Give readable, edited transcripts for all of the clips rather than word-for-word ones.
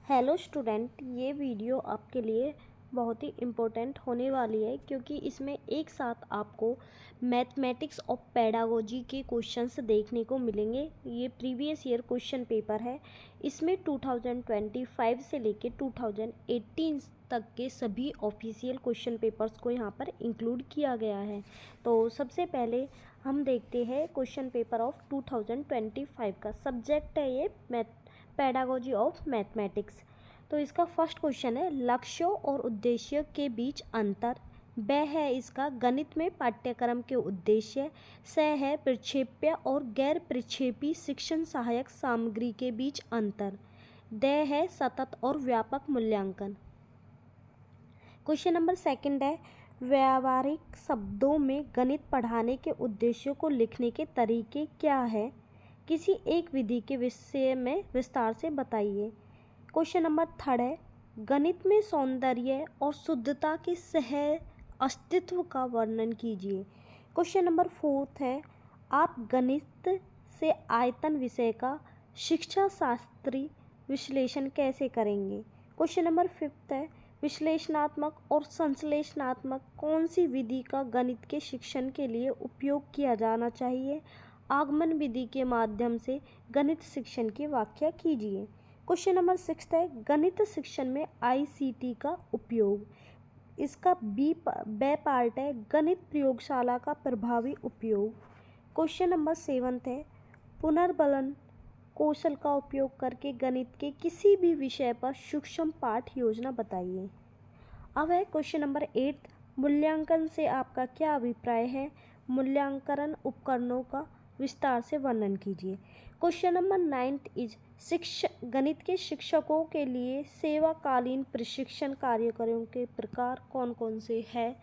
Hello student, ये video आपके लिए बहुत ही इम्पोर्टेंट होने वाली है क्योंकि इसमें एक साथ आपको मैथमेटिक्स और पेडागोजी के क्वेश्चंस देखने को मिलेंगे। ये प्रीवियस ईयर क्वेश्चन पेपर है। इसमें 2025 से लेके 2018 तक के सभी ऑफिशियल क्वेश्चन पेपर्स को यहाँ पर इंक्लूड किया गया है। तो सबसे पहले हम देखते हैं क्वेश्चन पेपर ऑफ 2025 का। सब्जेक्ट है ये पेडागोजी ऑफ मैथमेटिक्स। तो इसका फर्स्ट क्वेश्चन है लक्ष्यों और उद्देश्य के बीच अंतर। ब है इसका गणित में पाठ्यक्रम के उद्देश्य। स है प्रक्षेप्य और गैर प्रक्षेपी शिक्षण सहायक सामग्री के बीच अंतर। द है सतत और व्यापक मूल्यांकन। क्वेश्चन नंबर सेकंड है व्यावहारिक शब्दों में गणित पढ़ाने के उद्देश्यों को लिखने के तरीके क्या है, किसी एक विधि के विषय में विस्तार से बताइए। क्वेश्चन नंबर थर्ड है गणित में सौंदर्य और शुद्धता के सह अस्तित्व का वर्णन कीजिए। क्वेश्चन नंबर फोर्थ है आप गणित से आयतन विषय का शिक्षा शास्त्री विश्लेषण कैसे करेंगे। क्वेश्चन नंबर फिफ्थ है विश्लेषणात्मक और संश्लेषणात्मक कौन सी विधि का गणित के शिक्षण के लिए उपयोग किया जाना चाहिए। आगमन विधि के माध्यम से गणित शिक्षण की व्याख्या कीजिए। क्वेश्चन नंबर सिक्स है गणित शिक्षण में आईसीटी का उपयोग। इसका बी पार्ट है गणित प्रयोगशाला का प्रभावी उपयोग। क्वेश्चन नंबर सेवंथ है पुनर्बलन कौशल का उपयोग करके गणित के किसी भी विषय पर सूक्ष्म पाठ योजना बताइए। अब है क्वेश्चन नंबर 8 मूल्यांकन से आपका क्या अभिप्राय है। मूल्यांकन उपकरणों का विस्तार से वर्णन कीजिए। क्वेश्चन नंबर 9 इज गणित के शिक्षकों के लिए सेवाकालीन प्रशिक्षण कार्यक्रमों के प्रकार कौन कौन से हैं।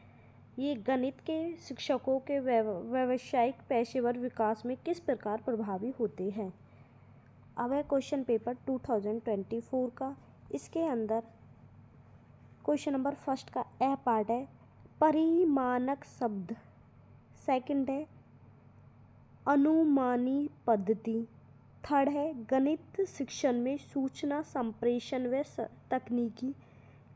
ये गणित के शिक्षकों के व्यावसायिक पेशेवर विकास में किस प्रकार प्रभावी होते हैं। अब है क्वेश्चन पेपर 2024 का। इसके अंदर क्वेश्चन नंबर फर्स्ट का ए पार्ट है परिमाणक शब्द। सेकंड है अनुमानी पद्धति। थर्ड है गणित शिक्षण में सूचना संप्रेषण व तकनीकी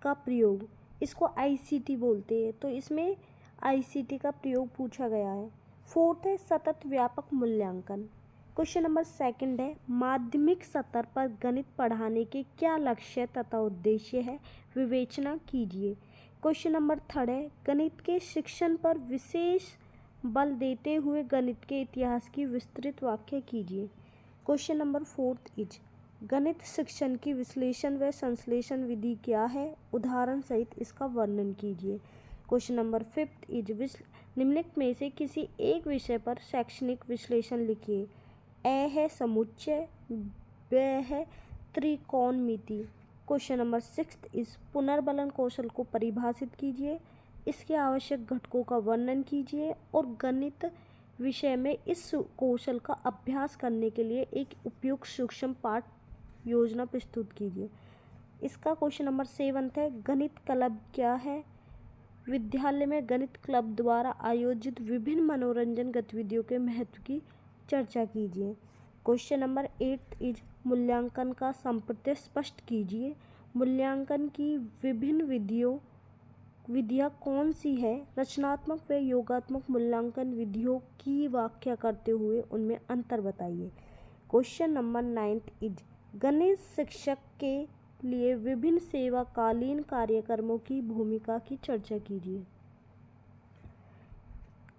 का प्रयोग। इसको आईसीटी बोलते हैं, तो इसमें आईसीटी का प्रयोग पूछा गया है। फोर्थ है सतत व्यापक मूल्यांकन। क्वेश्चन नंबर सेकंड है माध्यमिक स्तर पर गणित पढ़ाने के क्या लक्ष्य तथा उद्देश्य है, विवेचना कीजिए। क्वेश्चन नंबर थर्ड है गणित के शिक्षण पर विशेष बल देते हुए गणित के इतिहास की विस्तृत व्याख्या कीजिए। क्वेश्चन नंबर फोर्थ इज गणित शिक्षण की विश्लेषण व संश्लेषण विधि क्या है, उदाहरण सहित इसका वर्णन कीजिए। क्वेश्चन नंबर फिफ्थ इज निम्नलिखित में से किसी एक विषय पर शैक्षणिक विश्लेषण लिखिए। ए है समुच्चय, ब है त्रिकोणमिति। क्वेश्चन नंबर सिक्स्थ इज पुनर्बलन कौशल को परिभाषित कीजिए, इसके आवश्यक घटकों का वर्णन कीजिए और गणित विषय में इस कौशल का अभ्यास करने के लिए एक उपयुक्त सूक्ष्म पाठ योजना प्रस्तुत कीजिए। इसका क्वेश्चन नंबर 7 है गणित क्लब क्या है। विद्यालय में गणित क्लब द्वारा आयोजित विभिन्न मनोरंजन गतिविधियों के महत्व की चर्चा कीजिए। क्वेश्चन नंबर 8 इज मूल्यांकन का संप्रत्यय स्पष्ट कीजिए। मूल्यांकन की विभिन्न विधियाँ कौन सी है। रचनात्मक व योगात्मक मूल्यांकन विधियों की व्याख्या करते हुए उनमें अंतर बताइए। क्वेश्चन नंबर 9 इज गणित शिक्षक के लिए विभिन्न सेवाकालीन कार्यक्रमों की भूमिका की चर्चा कीजिए।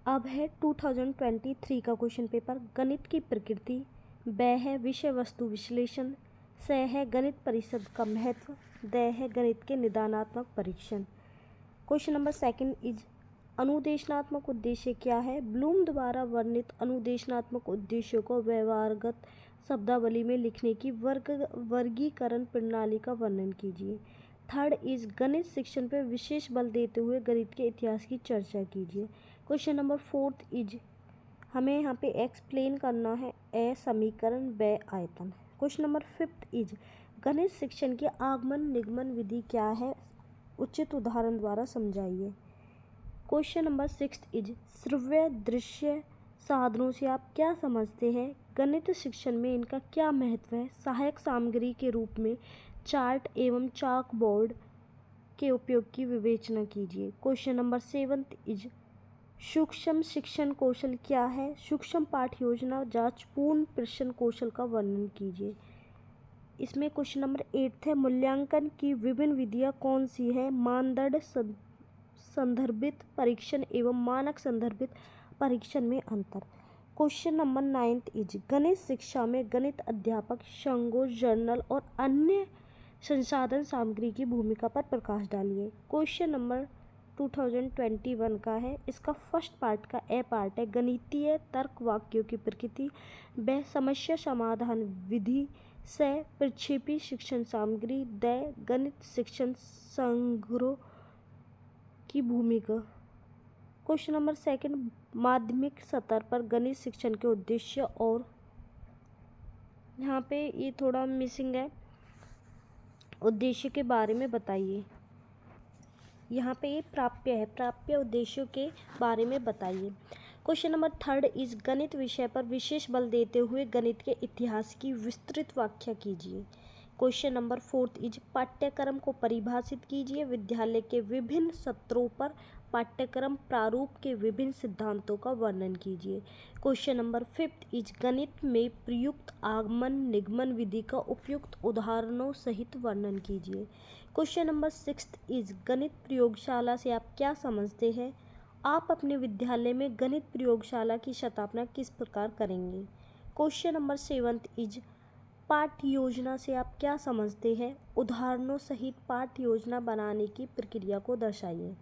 अब है 2023 का क्वेश्चन पेपर गणित की प्रकृति। ब है विषय वस्तु विश्लेषण। स है गणित परिषद का महत्व। द है गणित के निदानात्मक परीक्षण। क्वेश्चन नंबर 2 इज अनुदेशनात्मक उद्देश्य क्या है। ब्लूम द्वारा वर्णित अनुदेशनात्मक उद्देश्यों को व्यवहारगत शब्दावली में लिखने की वर्गीकरण प्रणाली का वर्णन कीजिए। थर्ड इज गणित शिक्षण पर विशेष बल देते हुए गणित के इतिहास की चर्चा कीजिए। क्वेश्चन नंबर 4 इज हमें यहाँ पे एक्सप्लेन करना है ए समीकरण ब आयतन। क्वेश्चन नंबर 5 इज गणित शिक्षण की आगमन निगमन विधि क्या है, उचित उदाहरण द्वारा समझाइए। क्वेश्चन नंबर 6 इज श्रव्य दृश्य साधनों से आप क्या समझते हैं, गणित शिक्षण में इनका क्या महत्व है, सहायक सामग्री के रूप में चार्ट एवं चाक बोर्ड के उपयोग की विवेचना कीजिए। क्वेश्चन नंबर 7 इज सूक्ष्म शिक्षण कौशल क्या है? सूक्ष्म पाठ योजना जांच पूर्ण प्रश्न कौशल का वर्णन कीजिए। इसमें क्वेश्चन नंबर 8 है, मूल्यांकन की विभिन्न विधियां कौन सी है? मानदंड संदर्भित परीक्षण एवं मानक संदर्भित परीक्षण में अंतर। क्वेश्चन नंबर 9 इज गणित शिक्षा में गणित अध्यापक संगों, जर्नल और अन्य संसाधन सामग्री की भूमिका पर प्रकाश डालिए। क्वेश्चन नंबर 2021 का है। इसका फर्स्ट पार्ट का ए पार्ट है, गणितीय तर्क वाक्यों की प्रकृति व समस्या समाधान विधि से प्रक्षेपी शिक्षण सामग्री द गणित शिक्षण संग्रह की भूमिका। क्वेश्चन नंबर 2 माध्यमिक स्तर पर गणित शिक्षण के उद्देश्य और यहाँ पे ये थोड़ा मिसिंग है, उद्देश्य के बारे में बताइए। यहाँ पे ये प्राप्य है, प्राप्य उद्देश्यों के बारे में बताइए। क्वेश्चन नंबर 3 इस गणित विषय पर विशेष बल देते हुए गणित के इतिहास की विस्तृत व्याख्या कीजिए। क्वेश्चन नंबर 4 इज पाठ्यक्रम को परिभाषित कीजिए। विद्यालय के विभिन्न सत्रों पर पाठ्यक्रम प्रारूप के विभिन्न सिद्धांतों का वर्णन कीजिए। क्वेश्चन नंबर 5 इज गणित में प्रयुक्त आगमन निगमन विधि का उपयुक्त उदाहरणों सहित वर्णन कीजिए। क्वेश्चन नंबर 6 इज गणित प्रयोगशाला से आप क्या समझते हैं? आप अपने विद्यालय में गणित प्रयोगशाला की स्थापना किस प्रकार करेंगे? क्वेश्चन नंबर 7 इज पाठ्य योजना से आप क्या समझते हैं? उदाहरणों सहित पाठ्य योजना बनाने की प्रक्रिया को दर्शाइए।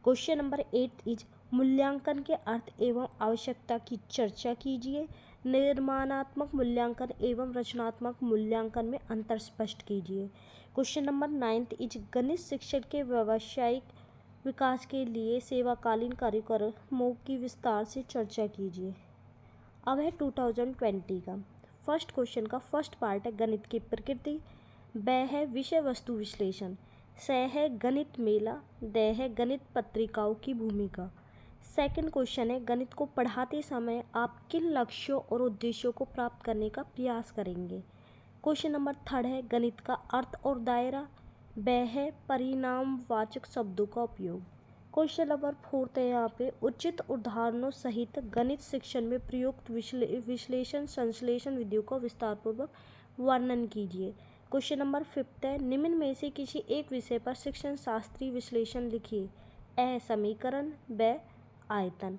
क्वेश्चन नंबर 8 इज मूल्यांकन के अर्थ एवं आवश्यकता की चर्चा कीजिए। निर्माणात्मक मूल्यांकन एवं रचनात्मक मूल्यांकन में अंतर स्पष्ट कीजिए। क्वेश्चन नंबर 9 इज गणित शिक्षण के व्यावसायिक विकास के लिए सेवाकालीन कार्यक्रमों की विस्तार से चर्चा कीजिए। अब है 2020 का। फर्स्ट क्वेश्चन का फर्स्ट पार्ट है गणित की प्रकृति, ब है विषय वस्तु विश्लेषण, स है गणित मेला, द है गणित पत्रिकाओं की भूमिका। सेकंड क्वेश्चन है गणित को पढ़ाते समय आप किन लक्ष्यों और उद्देश्यों को प्राप्त करने का प्रयास करेंगे। क्वेश्चन नंबर 3 है गणित का अर्थ और दायरा, ब है परिणामवाचक शब्दों का उपयोग। क्वेश्चन नंबर 4 है यहाँ पे उचित उदाहरणों सहित गणित शिक्षण में प्रयुक्त विश्लेषण संश्लेषण विधियों का विस्तारपूर्वक वर्णन कीजिए। क्वेश्चन नंबर 5 है निम्न में से किसी एक विषय पर शिक्षण शास्त्रीय विश्लेषण लिखिए। अ समीकरण, ब आयतन।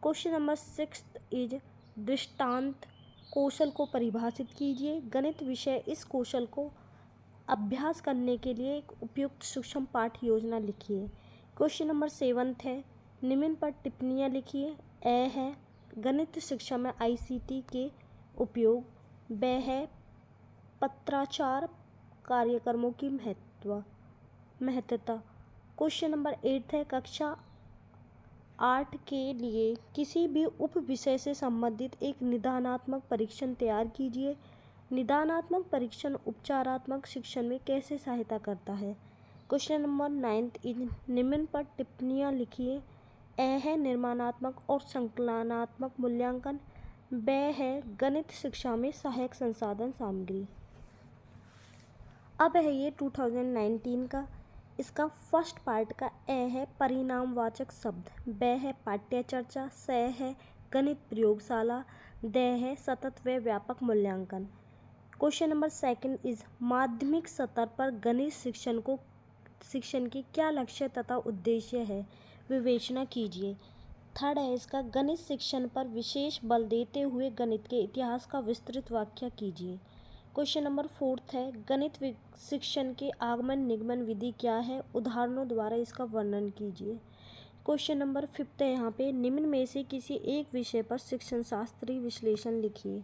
क्वेश्चन नंबर 6 इज दृष्टांत कौशल को परिभाषित कीजिए। गणित विषय इस कौशल को अभ्यास करने के लिए एक उपयुक्त सूक्ष्म पाठ योजना लिखिए। क्वेश्चन नंबर 7 है निम्न पर टिप्पणियाँ लिखिए। अ है गणित शिक्षा में ICT के उपयोग, ब है पत्राचार कार्यक्रमों की महत्वता। क्वेश्चन नंबर 8 है कक्षा 8 के लिए किसी भी उप विषय से संबंधित एक निदानात्मक परीक्षण तैयार कीजिए। निदानात्मक परीक्षण उपचारात्मक शिक्षण में कैसे सहायता करता है। क्वेश्चन नंबर 9 निम्न पर टिप्पणियाँ लिखिए। अ है निर्माणात्मक और संकलनात्मक मूल्यांकन, ब है गणित शिक्षा में सहायक संसाधन सामग्री। अब है ये 2019 का। इसका फर्स्ट पार्ट का अ है परिणामवाचक शब्द, ब है पाठ्य चर्चा, स है गणित प्रयोगशाला, द है सतत व व्यापक मूल्यांकन। क्वेश्चन नंबर 2 इज माध्यमिक स्तर पर गणित शिक्षण की क्या लक्ष्य तथा उद्देश्य है, विवेचना कीजिए। थर्ड है इसका गणित शिक्षण पर विशेष बल देते हुए गणित के इतिहास का विस्तृत व्याख्या कीजिए। क्वेश्चन नंबर 4 है गणित शिक्षण के आगमन निगमन विधि क्या है, उदाहरणों द्वारा इसका वर्णन कीजिए। क्वेश्चन नंबर 5 है यहाँ पे निम्न में से किसी एक विषय पर शिक्षण शास्त्रीय विश्लेषण लिखिए।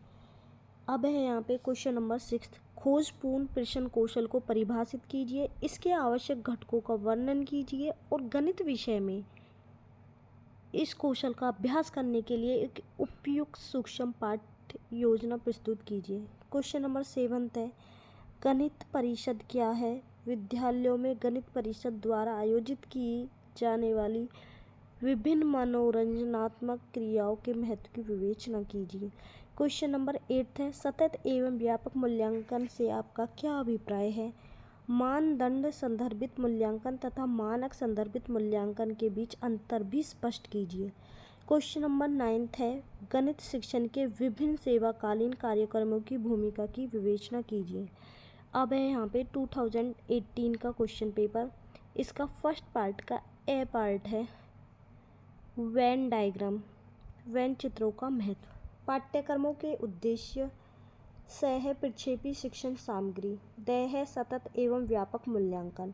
अब है यहाँ पे क्वेश्चन नंबर 6 खोजपूर्ण प्रश्न कौशल को परिभाषित कीजिए। इसके आवश्यक घटकों का वर्णन कीजिए और गणित विषय में इस कौशल का अभ्यास करने के लिए एक उपयुक्त सूक्ष्म पाठ योजना प्रस्तुत कीजिए। क्वेश्चन नंबर 7 है गणित परिषद क्या है, विद्यालयों में गणित परिषद द्वारा आयोजित की जाने वाली विभिन्न मनोरंजनात्मक क्रियाओं के महत्व की विवेचना कीजिए। क्वेश्चन नंबर 8 है सतत एवं व्यापक मूल्यांकन से आपका क्या अभिप्राय है, मानदंड संदर्भित मूल्यांकन तथा मानक संदर्भित मूल्यांकन के बीच अंतर भी स्पष्ट कीजिए। क्वेश्चन नंबर 9 है, गणित शिक्षण के विभिन्न सेवाकालीन कार्यक्रमों की भूमिका की विवेचना कीजिए। अब है यहाँ पे 2018 का क्वेश्चन पेपर। इसका फर्स्ट पार्ट का ए पार्ट है वेन डायग्राम, वेन चित्रों का महत्व। पाठ्यक्रमों के उद्देश्य स है प्रक्षेपी शिक्षण सामग्री, द है सतत एवं व्यापक मूल्यांकन।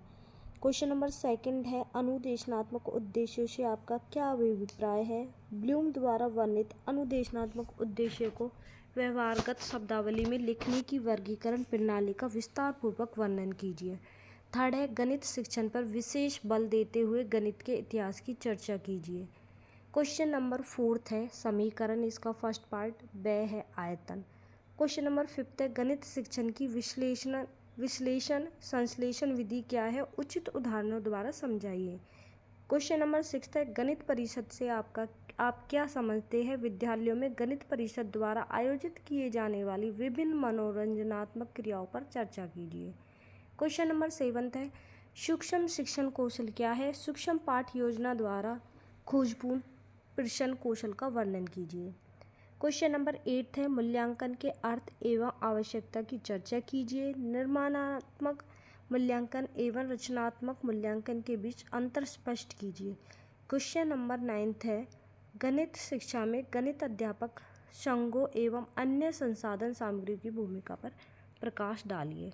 क्वेश्चन नंबर 2 है, अनुदेशनात्मक उद्देश्यों से आपका क्या अभिप्राय है। ब्लूम द्वारा वर्णित अनुदेशनात्मक उद्देश्यों को व्यवहारगत शब्दावली में लिखने की वर्गीकरण प्रणाली का विस्तार पूर्वक वर्णन कीजिए। थर्ड है, गणित शिक्षण पर विशेष बल देते हुए गणित के इतिहास की चर्चा कीजिए। क्वेश्चन नंबर 4 है, समीकरण, इसका फर्स्ट पार्ट ब है आयतन। क्वेश्चन नंबर 5 है, गणित शिक्षण की विश्लेषण संश्लेषण विधि क्या है, उचित उदाहरणों द्वारा समझाइए। क्वेश्चन नंबर 6 है, गणित परिषद से आप क्या समझते हैं। विद्यालयों में गणित परिषद द्वारा आयोजित किए जाने वाली विभिन्न मनोरंजनात्मक क्रियाओं पर चर्चा कीजिए। क्वेश्चन नंबर 7 है, सूक्ष्म शिक्षण कौशल क्या है। सूक्ष्म पाठ योजना द्वारा खोजपूर्ण प्रश्न कौशल का वर्णन कीजिए। क्वेश्चन नंबर 8 है, मूल्यांकन के अर्थ एवं आवश्यकता की चर्चा कीजिए। निर्माणात्मक मूल्यांकन एवं रचनात्मक मूल्यांकन के बीच अंतर स्पष्ट कीजिए। क्वेश्चन नंबर 9 है, गणित शिक्षा में गणित अध्यापक संघों एवं अन्य संसाधन सामग्री की भूमिका पर प्रकाश डालिए।